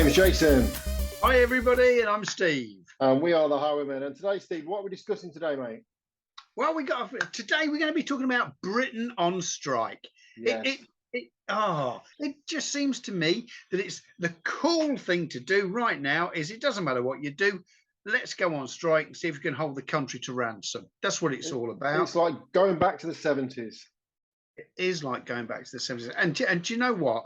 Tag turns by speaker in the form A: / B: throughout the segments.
A: name's Jason.
B: Hi everybody, and I'm Steve.
A: And we are the Highwaymen. And today, Steve, what are we discussing today, mate?
B: Well, today we're going to be talking about Britain on strike.
A: Yes.
B: It just seems to me that it's the cool thing to do right now. Is it doesn't matter what you do, let's go on strike and see if we can hold the country to ransom. That's what it's all about.
A: It's like going back to the 70s.
B: It is like going back to the 70s. And do you know what?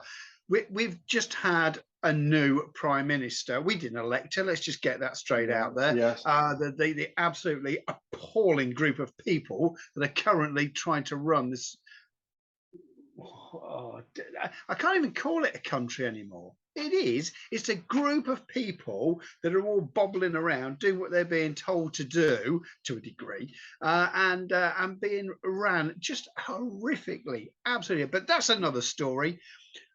B: We've just had a new prime minister. We didn't elect her. Let's just get that straight out there.
A: Yes.
B: The absolutely appalling group of people that are currently trying to run this. I can't even call it a country anymore. It's a group of people that are all bobbling around, doing what they're being told to do to a degree, and being ran just horrifically, absolutely. But that's another story.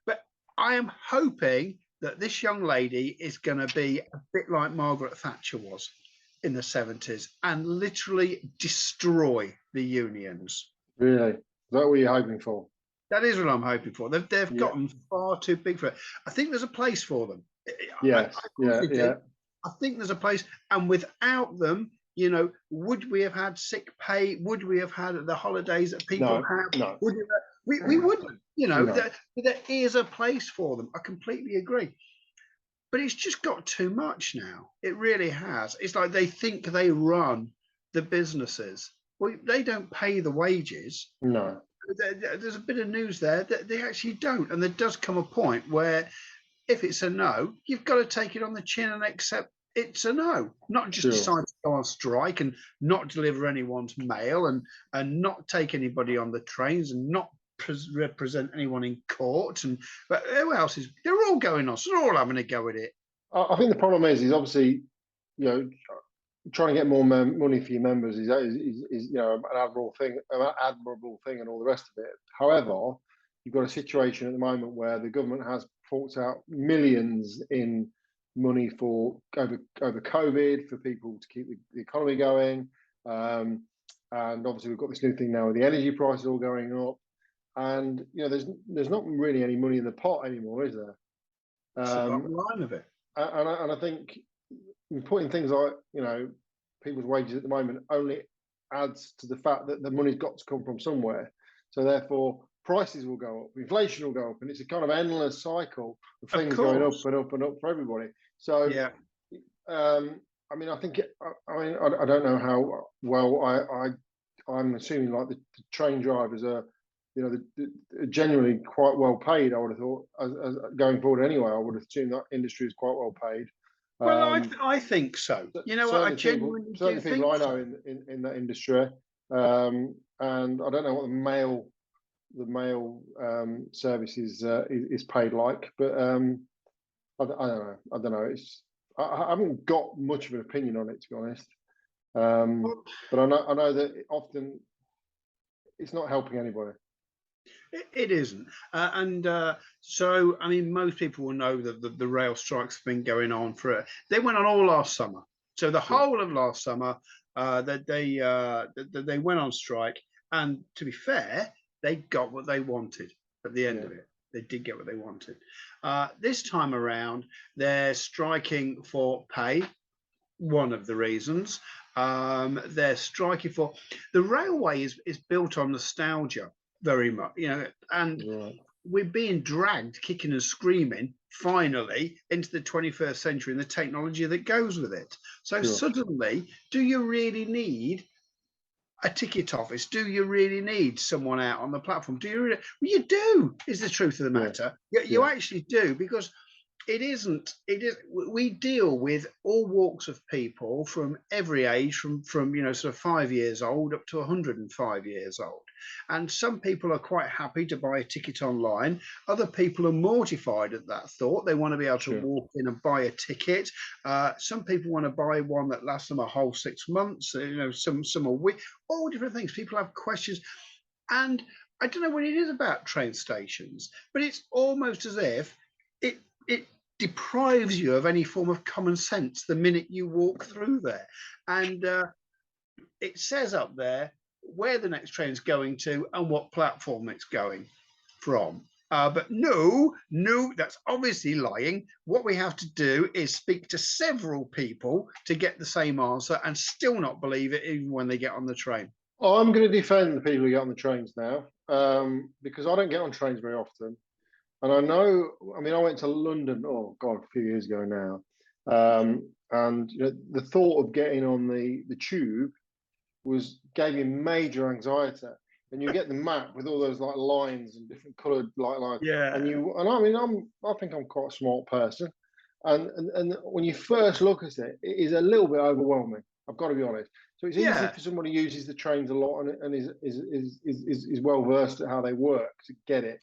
B: But I am hoping that this young lady is going to be a bit like Margaret Thatcher was in the 70s and literally destroy the unions.
A: Really? Is that what you're hoping for?
B: That is what I'm hoping for. They've gotten far too big for it. I think there's a place for them.
A: Yes.
B: I think there's a place. And without them, you know, would we have had sick pay? Would we have had the holidays that people have?
A: No.
B: We wouldn't. You know,
A: No.
B: there is a place for them. I completely agree. But it's just got too much now. It really has. It's like they think they run the businesses. Well, they don't pay the wages.
A: No.
B: There's a bit of news there that they actually don't. And there does come a point where if it's a no, you've got to take it on the chin and accept it's a no. Not just decide to go on strike and not deliver anyone's mail and not take anybody on the trains and not represent anyone in court. But who else is? They're all going on. So they're all having a go at it.
A: I think the problem is obviously, you know, trying to get more money for your members is you know, an admirable thing, and all the rest of it. However, you've got a situation at the moment where the government has forked out millions in money for over COVID for people to keep the economy going, and obviously we've got this new thing now with the energy prices all going up, and you know, there's not really any money in the pot anymore, is there?
B: That's the bottom line of it.
A: And I think putting things like, you know, people's wages at the moment only adds to the fact that the money's got to come from somewhere. So therefore, prices will go up, inflation will go up, and it's a kind of endless cycle of things going up and up and up for everybody. So, I mean, I think I don't know how well I'm assuming like the train drivers are, you know, they're generally quite well paid. I would have thought, as going forward anyway, I would assume that industry is quite well paid.
B: Well, I think so. You know what? I genuinely
A: certainly people I know in that industry, and I don't know what the mail service is paid like, but I don't know. I haven't got much of an opinion on it, to be honest. But I know that often it's not helping anybody.
B: It isn't. So, I mean, most people will know that the rail strikes have been going on they went on all last summer. So the whole of last summer, they went on strike. And to be fair, they got what they wanted at the end of it. They did get what they wanted. This time around, they're striking for pay. One of the reasons. They're striking for the railway is built on nostalgia. Very much, you know, and we're being dragged kicking and screaming finally into the 21st century and the technology that goes with it. So suddenly, do you really need a ticket office? Do you really need someone out on the platform? Do you really? Well, you do, is the truth of the matter. You actually do, because we deal with all walks of people from every age, from you know, sort of 5 years old up to 105 years old. And some people are quite happy to buy a ticket online. Other people are mortified at that thought. They want to be able to walk in and buy a ticket. Some people want to buy one that lasts them a whole 6 months. You know, some are all different things. People have questions, and I don't know what it is about train stations, but it's almost as if it deprives you of any form of common sense the minute you walk through there. And it says up there where the next train's going to and what platform it's going from. But no, that's obviously lying. What we have to do is speak to several people to get the same answer and still not believe it, even when they get on the train.
A: I'm going to defend the people who get on the trains now, because I don't get on trains very often. And I know, I mean, I went to London, oh God, a few years ago now. And you know, the thought of getting on the tube gave me major anxiety. And you get the map with all those like lines and different coloured like lines.
B: Yeah,
A: And I mean, I think I'm quite a smart person. And when you first look at it, it is a little bit overwhelming. I've got to be honest. So it's easy
B: yeah,
A: for someone who uses the trains a lot and is well versed at how they work to get it.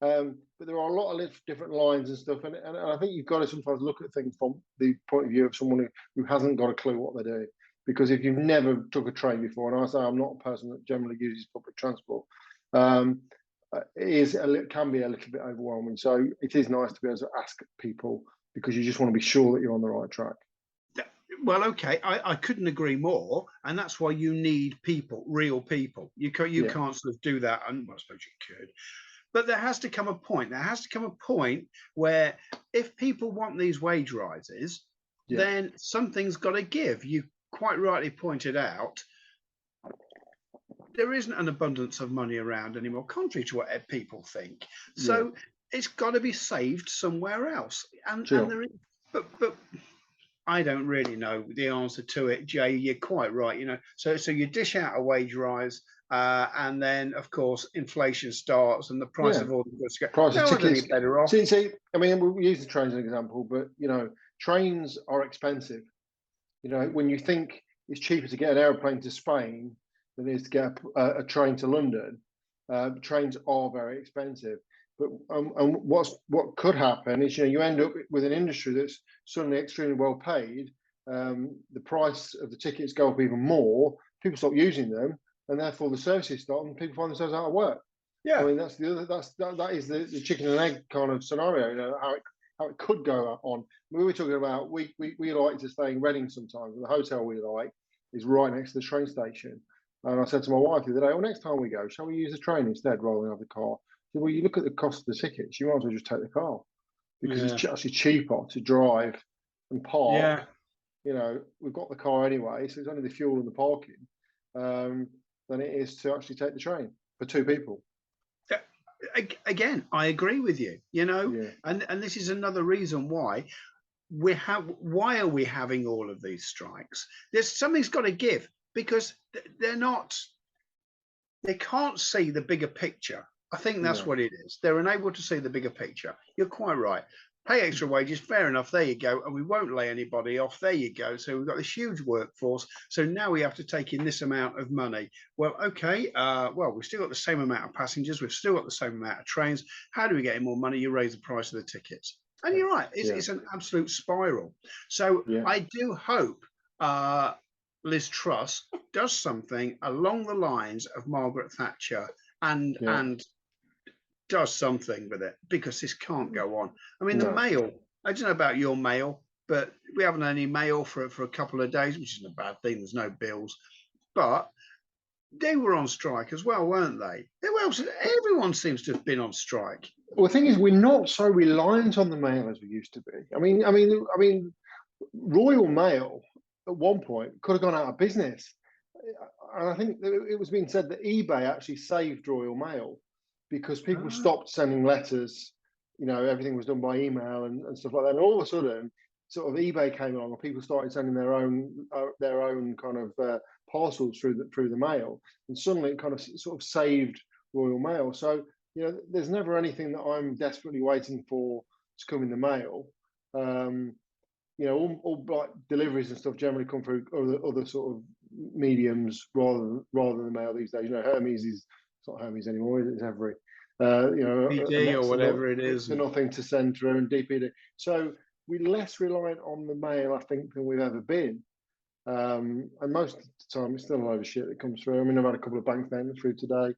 A: But there are a lot of different lines and stuff, and I think you've got to sometimes look at things from the point of view of someone who hasn't got a clue what they're doing. Because if you've never took a train before, and I say I'm not a person that generally uses public transport, it can be a little bit overwhelming. So it is nice to be able to ask people because you just want to be sure that you're on the right track.
B: well, okay, I couldn't agree more, and that's why you need people, real people. You
A: Yeah,
B: can't sort of do that, and well, I suppose you could, but there has to come a point. There has to come a point where if people want these wage rises,
A: yeah,
B: then something's got to give. You quite rightly pointed out there isn't an abundance of money around anymore, contrary to what people think.
A: yeah.
B: So it's got to be saved somewhere else, and
A: Sure.
B: there is, but I don't really know the answer to it, Jay. You're quite right. You know, so you dish out a wage rise, and then of course inflation starts, and the price
A: Yeah.
B: of all the goods go.
A: Price of
B: No one's any
A: tickets.
B: better off.
A: See. I mean, we use the trains as an example, but you know, trains are expensive. You know, when you think it's cheaper to get an aeroplane to Spain than it is to get a train to London, trains are very expensive. But and what could happen is, you know, you end up with an industry that's suddenly extremely well paid. The price of the tickets go up even more. People stop using them, and therefore the services stop, and people find themselves out of work. I
B: Yeah,
A: mean, that's the other. That is the chicken and egg kind of scenario. You know how it could go on. We were talking about we like to stay in Reading sometimes, and the hotel we like is right next to the train station. And I said to my wife the other day, well, next time we go, shall we use the train instead rather than have the car? Said, well, you look at the cost of the tickets, you might as well just take the car because
B: yeah,
A: it's actually cheaper to drive and park.
B: yeah.
A: You know, we've got the car anyway, so it's only the fuel and the parking um, than it is to actually take the train for two people.
B: Again, I agree with you. You know,
A: Yeah,
B: and this is another reason why why are we having all of these strikes? There's something's got to give because they're not they can't see the bigger picture. I think that's
A: no,
B: what it is. They're unable to see the bigger picture. You're quite right. Pay extra wages, fair enough. There you go. And we won't lay anybody off. There you go. So we've got this huge workforce. So now we have to take in this amount of money. Well, okay. Well, we've still got the same amount of passengers. We've still got the same amount of trains. How do we get in more money? You raise the price of the tickets. And you're right.
A: yeah,
B: It's an absolute spiral. So
A: yeah,
B: I do hope Liz Truss does something along the lines of Margaret Thatcher
A: yeah.
B: and does something with it because this can't go on. I mean, the
A: No.
B: mail, I don't know about your mail, but we haven't had any mail for a couple of days, which isn't a bad thing. There's no bills. But they were on strike as well, weren't they? Who else? Everyone seems to have been on strike.
A: Well, the thing is, we're not so reliant on the mail as we used to be. I mean, Royal Mail at one point could have gone out of business, and I think it was being said that eBay actually saved Royal Mail because people
B: Ah,
A: stopped sending letters. You know, everything was done by email and stuff like that. And all of a sudden, sort of eBay came along, and people started sending their own kind of parcels through the mail, and suddenly it kind of sort of saved Royal Mail. So you know, there's never anything that I'm desperately waiting for to come in the mail. Um, you know, all like deliveries and stuff generally come through other sort of mediums rather than mail these days. You know, Hermes is it's not Hermes anymore, is it? It's every you know, a
B: PD or
A: next
B: whatever it is.
A: to nothing to send through and DPD. So we're less reliant on the mail, I think, than we've ever been. And most of the time, it's still a load of shit that comes through. I mean, I've had a couple of bank statements through today.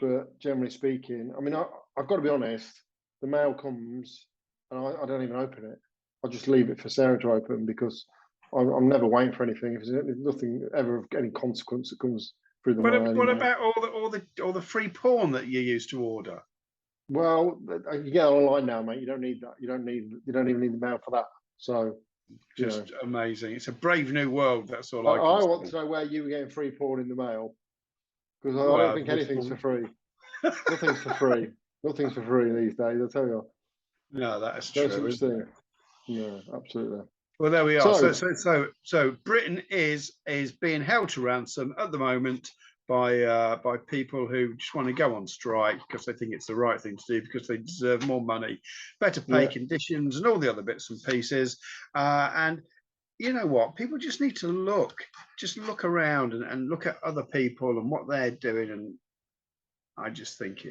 A: But generally speaking, I mean, I've got to be honest, the mail comes and I don't even open it. I just leave it for Sarah to open because I'm never waiting for anything. If there's nothing ever of any consequence that comes through the mail
B: What
A: anyway.
B: about all the free porn that you used to order?
A: Well, you get online now, mate. You don't need that. You don't even need the mail for that. So, you know,
B: Just amazing. It's a brave new world. That's all I
A: I
B: can
A: want
B: say.
A: to know where you were getting free porn in the mail, because I don't
B: Well,
A: think anything's for free. Nothing's for free. Nothing's for free these days. I tell you,
B: no, that is
A: no
B: true,
A: such
B: isn't
A: thing.
B: it?
A: No, absolutely.
B: Well, there we are.
A: So,
B: So Britain is being held to ransom at the moment by people who just want to go on strike because they think it's the right thing to do, because they deserve more money, better pay
A: yeah,
B: conditions, and all the other bits and pieces. And you know what? People just need to just look around and look at other people and what they're doing. And I just think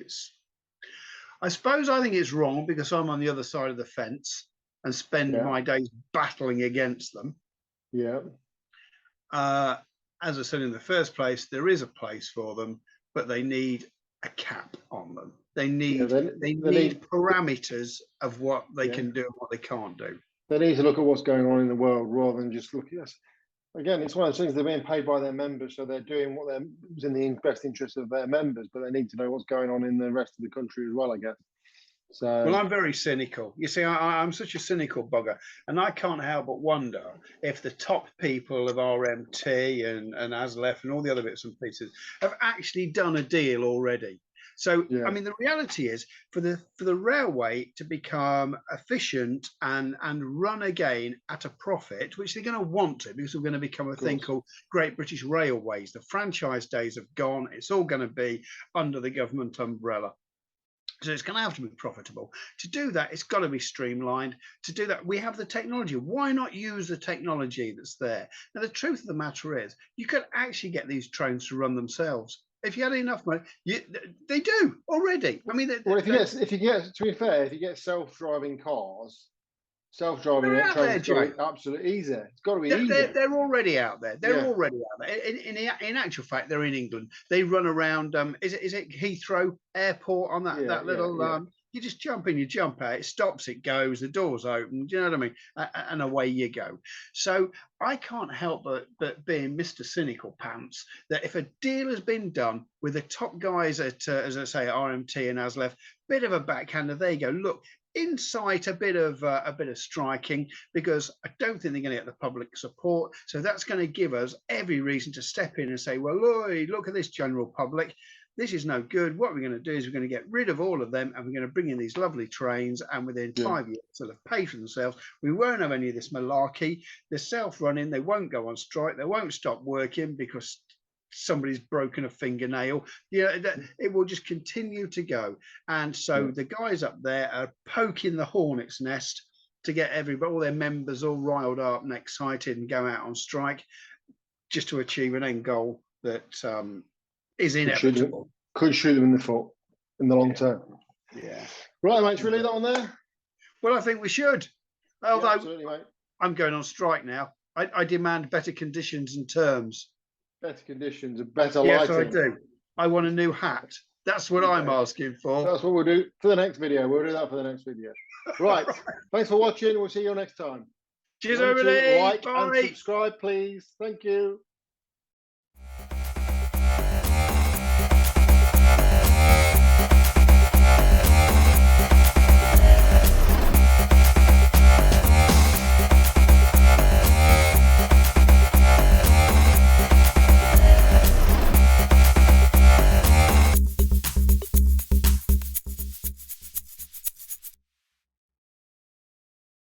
B: I think it's wrong because I'm on the other side of the fence and spend
A: yeah,
B: my days battling against them.
A: yeah.
B: Uh, as I said in the first place, there is a place for them, but they need a cap on them. They
A: Yeah,
B: need they
A: they
B: need
A: need,
B: parameters of what they
A: yeah,
B: can do and what they can't do.
A: they need to look at what's going on in the world rather than just look at us. Again, it's one of those things. They're being paid by their members, so they're doing what was in the best interest of their members. But they need to know what's going on in the rest of the country as well, I guess.
B: Well,
A: So,
B: I'm very cynical. You see, I'm such a cynical bugger, and I can't help but wonder if the top people of RMT and ASLEF and all the other bits and pieces have actually done a deal already. So, I
A: yeah,
B: mean, the reality is for the railway to become efficient and run again at a profit, which they're going to want to, because we're going to become a thing called Great British Railways. The franchise days have gone. It's all going to be under the government umbrella. So it's going to have to be profitable. To do that, it's got to be streamlined. To do that, we have the technology. Why not use the technology that's there? Now, the truth of the matter is, you could actually get these trains to run themselves. If you had enough money, they do already. I mean,
A: well, if you get, to be fair, if you get self-driving cars, self-driving
B: they're out there,
A: trains, got to
B: Jay.
A: be absolutely easy. It's got to be easy.
B: They're already out there. They're
A: Yeah,
B: already out there. In actual fact, they're in England. They run around. Is it Heathrow Airport on
A: yeah,
B: that
A: yeah,
B: little?
A: yeah.
B: You just jump in, you jump out. It stops, it goes. The doors open. Do you know what I mean? And away you go. So I can't help but being Mr. Cynical Pants that if a deal has been done with the top guys at, as I say, RMT and ASLEF, bit of a backhander. There you go. Look, incite a bit of striking, because I don't think they're going to get the public support. So that's going to give us every reason to step in and say, well, look at this general public. This is no good. What we're going to do is we're going to get rid of all of them, and we're going to bring in these lovely trains, and within
A: Yeah.
B: 5 years they'll have paid for themselves. We won't have any of this malarkey. They're self-running. They won't go on strike. They won't stop working because somebody's broken a fingernail. It will just continue to go. And so the guys up there are poking the hornet's nest to get all their members all riled up and excited and go out on strike, just to achieve an end goal that is inevitable.
A: Could shoot them in the foot in the long term.
B: Yeah.
A: Right, mate. Should we leave that on there?
B: Well, I think we should. Although
A: absolutely, mate.
B: I'm going on strike now. I demand better conditions and terms.
A: Better conditions and better
B: Yes,
A: lighting.
B: I do. I want a new hat. That's what I'm asking for.
A: That's what we'll do for the next video. We'll do that for the next video. Right. Thanks for watching. We'll see you next time.
B: Cheers, everybody.
A: Like
B: Bye.
A: and subscribe, please. Thank you.